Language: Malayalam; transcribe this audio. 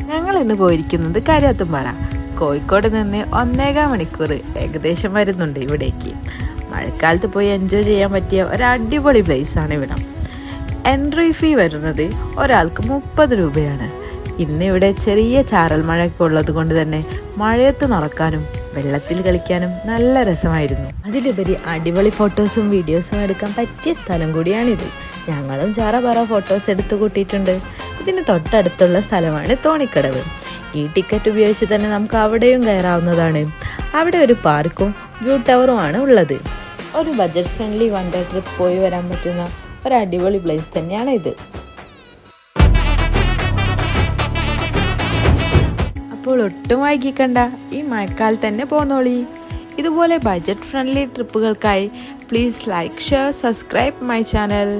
ഞങ്ങൾ ഇന്ന് പോയിരിക്കുന്നത് കരിയാത്തുംപാറ. കോഴിക്കോട് നിന്ന് 1.25 മണിക്കൂർ ഏകദേശം വരുന്നുണ്ട് ഇവിടേക്ക്. മഴക്കാലത്ത് പോയി എൻജോയ് ചെയ്യാൻ പറ്റിയ ഒരു അടിപൊളി പ്ലേസാണ് ഇവിടം. എൻട്രി ഫീ വരുന്നത് ഒരാൾക്ക് 30 രൂപയാണ്. ഇന്ന് ഇവിടെ ചെറിയ ചാറൽ മഴയൊക്കെ ഉള്ളത് കൊണ്ട് തന്നെ മഴയത്ത് നടക്കാനും വെള്ളത്തിൽ കളിക്കാനും നല്ല രസമായിരുന്നു. അതിലുപരി അടിപൊളി ഫോട്ടോസും വീഡിയോസും എടുക്കാൻ പറ്റിയ സ്ഥലം കൂടിയാണിത്. ഞങ്ങളും ചാറ ഫോട്ടോസ് എടുത്തു കൂട്ടിയിട്ടുണ്ട്. ഇതിന് തൊട്ടടുത്തുള്ള സ്ഥലമാണ് തോണിക്കടവ്. ഈ ടിക്കറ്റ് ഉപയോഗിച്ച് തന്നെ നമുക്ക് അവിടെയും കയറാവുന്നതാണ്. അവിടെ ഒരു പാർക്കും വ്യൂ ടവറുമാണ് ഉള്ളത്. ഒരു budget friendly one day trip പോയി വരാൻ പറ്റുന്ന ഒരു അടിപൊളി പ്ലേസ് തന്നെയാണ് ഇത്. അപ്പോൾ ഒട്ടും വൈകിക്കണ്ട, ഈ മഴക്കാലത്ത് തന്നെ പോന്നോളി. ഇതുപോലെ ബഡ്ജറ്റ് ഫ്രണ്ട്ലി ട്രിപ്പുകൾക്കായി please like, share, subscribe my channel.